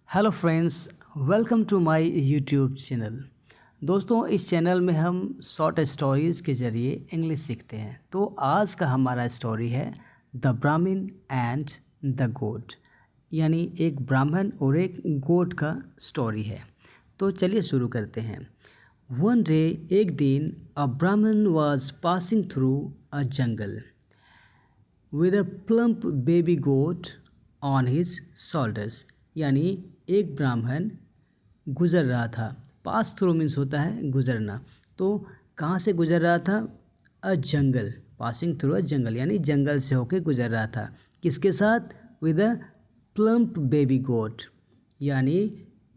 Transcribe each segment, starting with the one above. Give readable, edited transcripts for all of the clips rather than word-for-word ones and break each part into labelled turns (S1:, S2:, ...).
S1: Hello friends, welcome to my YouTube channel. दोस्तों, इस channel में हम शॉर्ट स्टोरीज़ के ज़रिए इंग्लिश सीखते हैं। तो आज का हमारा स्टोरी है द ब्राह्मण एंड द गोट, यानी एक ब्राह्मण और एक गोट का स्टोरी है। तो चलिए शुरू करते हैं। वन डे, एक दिन, a Brahmin was passing through a jungle with a plump baby goat on his shoulders, यानी एक ब्राह्मण गुज़र रहा था। पास थ्रू मीन्स होता है गुज़रना। तो कहाँ से गुज़र रहा था? अ जंगल, पासिंग थ्रू अ जंगल, यानी जंगल से होके गुज़र रहा था। किसके साथ? विद अ प्लम्प बेबी गोट, यानी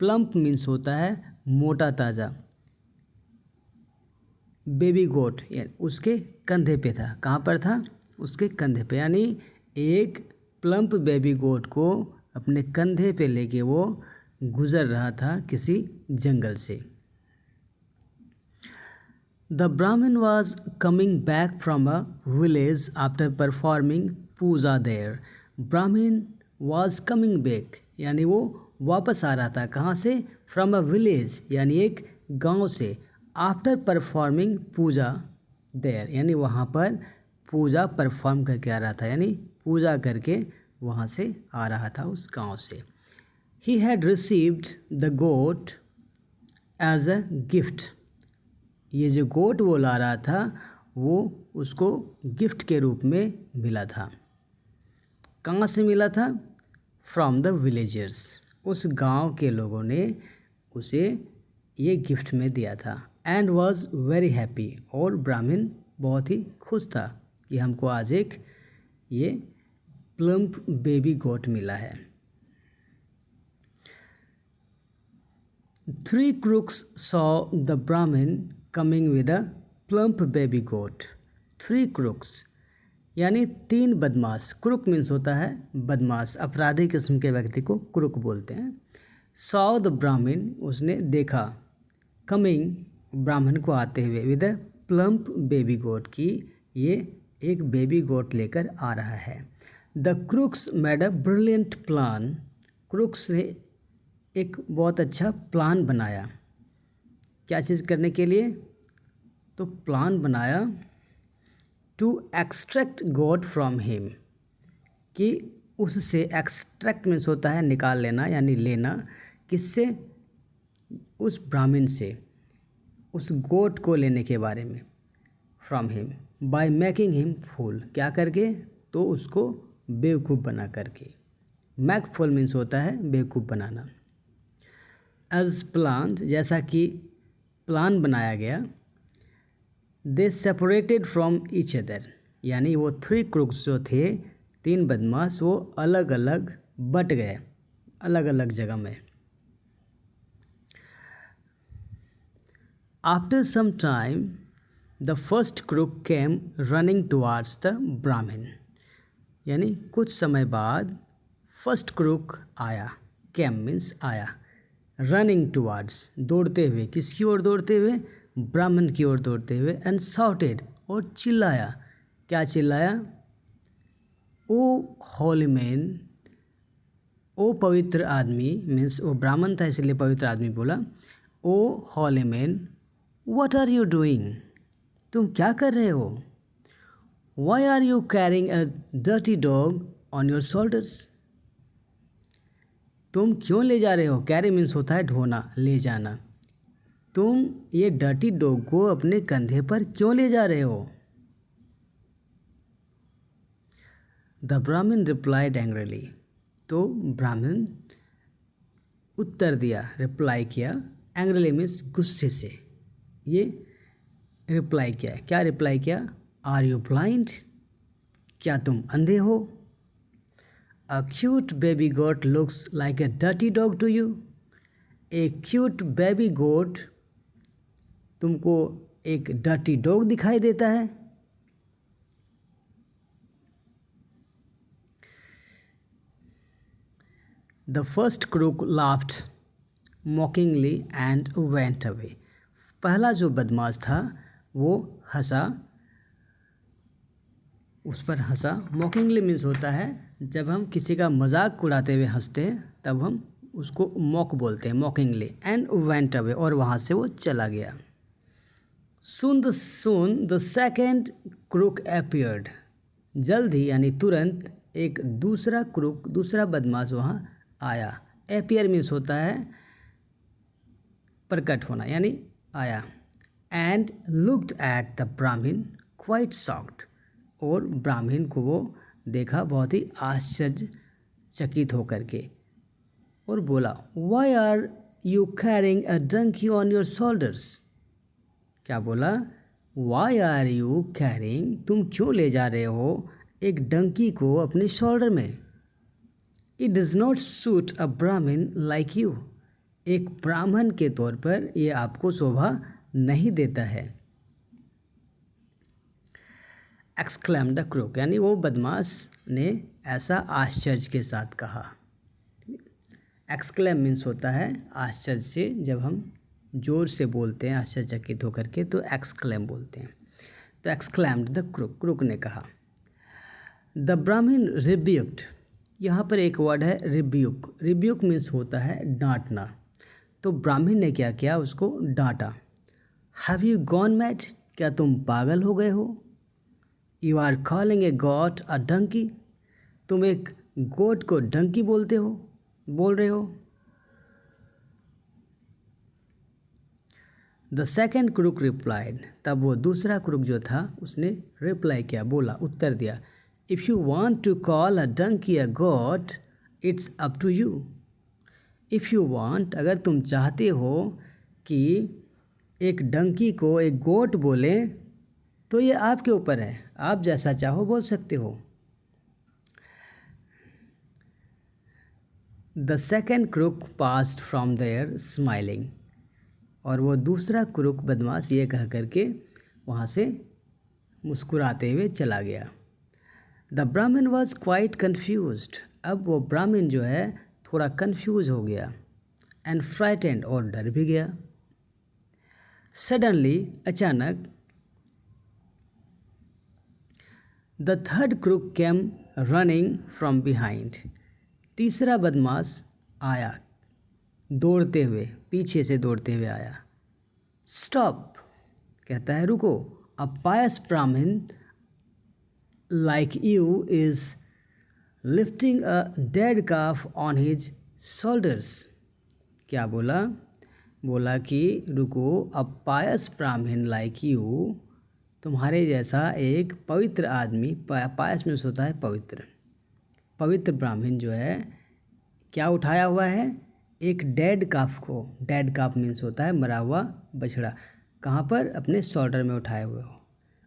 S1: प्लम्प मीन्स होता है मोटा ताज़ा। बेबी गोट उसके कंधे पे था। कहाँ पर था? उसके कंधे पे, यानी एक प्लम्प बेबी गोट को अपने कंधे पे लेके वो गुज़र रहा था किसी जंगल से। The Brahmin was coming back from a village after performing puja there. Brahmin was coming back, यानी वो वापस आ रहा था। कहाँ से? फ्रॉम अ विलेज, यानी एक गांव से। आफ्टर परफॉर्मिंग पूजा देयर, यानी वहाँ पर पूजा परफॉर्म करके आ रहा था, यानी पूजा करके वहाँ से आ रहा था उस गांव से। He had received the goat as a gift. ये जो गोट वो ला रहा था वो उसको गिफ्ट के रूप में मिला था। कहाँ से मिला था? From the villagers. उस गांव के लोगों ने उसे ये गिफ्ट में दिया था। And was very happy. और ब्राह्मण बहुत ही खुश था कि हमको आज एक ये प्लम्प बेबी गोट मिला है। Three crooks saw the Brahmin coming with a plump baby goat. Three crooks, यानी तीन बदमाश। क्रुक मीन्स होता है बदमाश, अपराधी किस्म के व्यक्ति को क्रुक बोलते हैं। saw the Brahmin, उसने देखा। coming, ब्राह्मण को आते हुए। with a plump baby goat, की ये एक बेबी गोट लेकर आ रहा है। The crooks made a brilliant plan. Crooks ने एक बहुत अच्छा प्लान बनाया। क्या चीज़ करने के लिए? तो प्लान बनाया to extract goat from him, कि उससे, एक्सट्रैक्ट मीन्स होता है निकाल लेना यानी लेना। किससे? उस ब्राह्मण से, उस गोट को लेने के बारे में। From him by making him fool, क्या करके? तो उसको बेवकूफ़ बना करके। मैक फूल मीन्स होता है बेवकूफ़ बनाना। एज प्लान, जैसा कि प्लान बनाया गया। दे सेपरेटेड फ्रॉम ईच अदर, यानी वो थ्री क्रुक्स जो थे, तीन बदमाश, वो अलग अलग बट गए, अलग अलग जगह में। After some time the first crook came running towards the Brahmin, यानी कुछ समय बाद फर्स्ट क्रुक आया। केम मीन्स आया। रनिंग टुवार्ड्स, दौड़ते हुए। किसकी ओर दौड़ते हुए? ब्राह्मण की ओर दौड़ते हुए। एंड शाउटेड, और चिल्लाया। क्या चिल्लाया? ओ होली मैन, ओ पवित्र आदमी, मीन्स वो ब्राह्मण था इसलिए पवित्र आदमी बोला। O holy man, what are you doing? तुम क्या कर रहे हो? Why are you carrying a dirty dog on your shoulders? तुम क्यों ले जा रहे हो? कैरी मीन्स होता है ढोना, ले जाना। तुम ये डर्टी डॉग को अपने कंधे पर क्यों ले जा रहे हो? द ब्राह्मण रिप्लाइड एंग्रीली, तो ब्राह्मण उत्तर दिया, रिप्लाई किया। एंग्रीली मीन्स गुस्से से। ये रिप्लाई किया। क्या रिप्लाई किया? Are you blind? क्या तुम अंधे हो? A cute baby goat looks like a dirty dog to you. A cute baby goat तुमको एक डर्टी डॉग दिखाई देता है? The first crook laughed mockingly and went away. पहला जो बदमाश था वो हंसा, उस पर हंसा। मॉकिंगली मीन्स होता है जब हम किसी का मजाक उड़ाते हुए हंसते हैं, तब हम उसको मॉक बोलते हैं, मॉकिंगली, एंड वेंट अवे, और वहाँ से वो चला गया। Soon the second crook appeared. जल्द ही यानी तुरंत एक दूसरा क्रूक, दूसरा बदमाश वहाँ आया। appear मीन्स होता है प्रकट होना, यानी आया। and looked at the Brahmin quite shocked. और ब्राह्मण को वो देखा बहुत ही आश्चर्यचकित होकर के, और बोला, Why are you carrying a donkey on your shoulders? क्या बोला? Why are you carrying? तुम क्यों ले जा रहे हो एक डंकी को अपने शोल्डर में? It does not suit a Brahmin like you. एक ब्राह्मण के तौर पर ये आपको शोभा नहीं देता है। Exclaimed the crook, यानी वो बदमाश ने ऐसा आश्चर्य के साथ कहा। एक्सक्लेम मीन्स होता है आश्चर्य से, जब हम जोर से बोलते हैं आश्चर्यचकित होकर के तो एक्सक्लेम बोलते हैं। तो एक्सक्लेम्ड द क्रूक, क्रूक ने कहा। द ब्राह्मण रिब्यूक्ड, यहाँ पर एक वर्ड है रिब्यूक। रिब्यूक मीन्स होता है डांटना। तो ब्राह्मण ने क्या किया? उसको डांटा। Have you gone mad? क्या तुम पागल हो गए हो? You are calling a goat a donkey? तुम एक गोट को डंकी बोल रहे हो? द सेकेंड क्रूक रिप्लाइड, तब वो दूसरा क्रूक जो था उसने रिप्लाई किया, बोला, उत्तर दिया, if you want to call a donkey a goat it's up to you. If you want, अगर तुम चाहते हो कि एक डंकी को एक गोट बोले तो ये आपके ऊपर है, आप जैसा चाहो बोल सकते हो। The second crook passed from there smiling, और वो दूसरा क्रूक बदमाश ये कह करके वहाँ से मुस्कुराते हुए चला गया। The Brahmin was quite confused, अब वो ब्राह्मण जो है थोड़ा कन्फ्यूज हो गया, एंड फ्राइटेंड, और डर भी गया। सडनली, अचानक, the third crook came running from behind, तीसरा बदमाश आया दौड़ते हुए, पीछे से दौड़ते हुए आया। स्टॉप, कहता है रुको, अ पायस ब्राह्मण like you is lifting a dead calf on his shoulders. क्या बोला? बोला कि रुको, अ पायस ब्राह्मण लाइक यू, तुम्हारे जैसा एक पवित्र आदमी, पायस में होता है पवित्र, पवित्र ब्राह्मण जो है क्या उठाया हुआ है? एक डेड काफ को, डेड काफ मीन्स होता है मरा हुआ बछड़ा, कहाँ पर? अपने शोल्डर में उठाए हुए हो।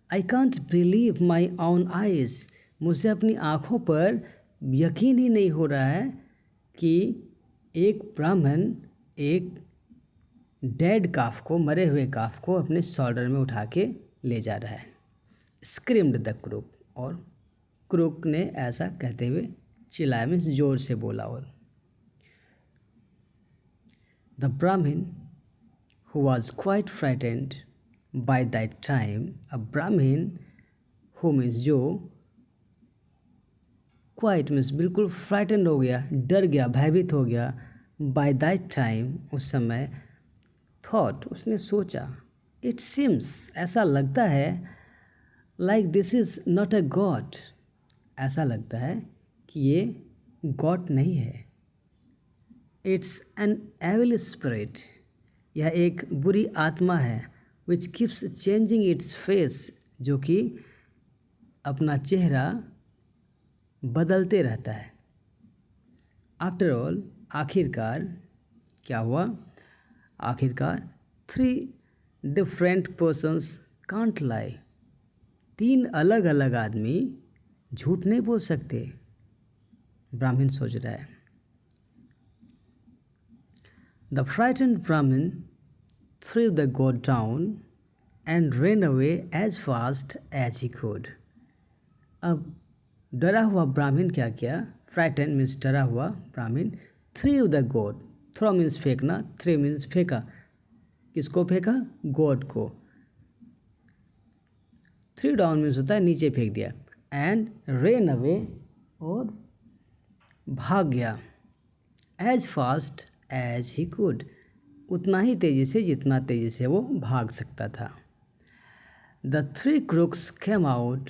S1: I can't believe my own eyes, मुझसे अपनी आँखों पर यकीन ही नहीं हो रहा है कि एक ब्राह्मण एक डेड काफ को, मरे हुए काफ को अपने शोल्डर में उठा के ले जा रहा है। स्क्रीम्ड द क्रूक, और क्रूक ने ऐसा कहते हुए चिल्लाया, मीन्स जोर से बोला। और द ब्राह्मण who was quite frightened by that time, a ब्राह्मण who means जो, quite means बिल्कुल, frightened हो गया, डर गया, भयभीत हो गया, by that time, उस समय, thought, उसने सोचा, it seems, ऐसा लगता है, like this is not a god, ऐसा लगता है कि ये गॉड नहीं है। इट्स एन एविल स्पिरिट, यह एक बुरी आत्मा है, which keeps changing its face, जो कि अपना चेहरा बदलते रहता है। आफ्टर ऑल, आखिरकार क्या हुआ? आखिरकार 3 डिफरेंट पर्सन्स कांट लाई, 3 अलग अलग आदमी झूठ नहीं बोल सकते, ब्राह्मण सोच रहा है। द फ्राइटेंड ब्राह्मण थ्रू द गोड down and ran away as fast as he could. अब डरा हुआ ब्राह्मण क्या किया? फ्राइटेंड मीन्स डरा हुआ ब्राह्मण, थ्रू द गोड, थ्रो मीन्स फेंकना, थ्रू मीन्स फेंका, किसको फेंका? गॉड को। थ्रू डाउन मीन्स होता है नीचे फेंक दिया, एंड ran away, और भाग गया, as fast as he could, उतना ही तेज़ी से जितना तेज़ी से वो भाग सकता था। The three crooks came out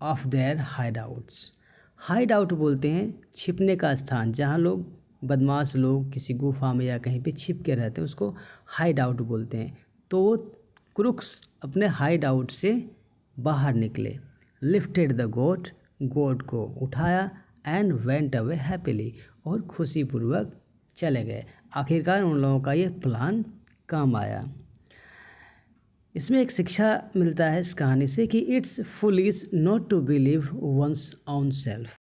S1: of their hide outs. Hide out बोलते हैं छिपने का स्थान, जहाँ लोग बदमाश लोग किसी गुफा में या कहीं पे छिप के रहते हैं, उसको हाइड आउट बोलते हैं। तो वो क्रूक्स अपने हाइड आउट से बाहर निकले। लिफ्टेड द गोट, गोट को उठाया, एंड वेंट अवे हैप्पीली, और खुशीपूर्वक चले गए। आखिरकार उन लोगों का ये प्लान काम आया। इसमें एक शिक्षा मिलता है इस कहानी से कि it's foolish not to believe one's own self.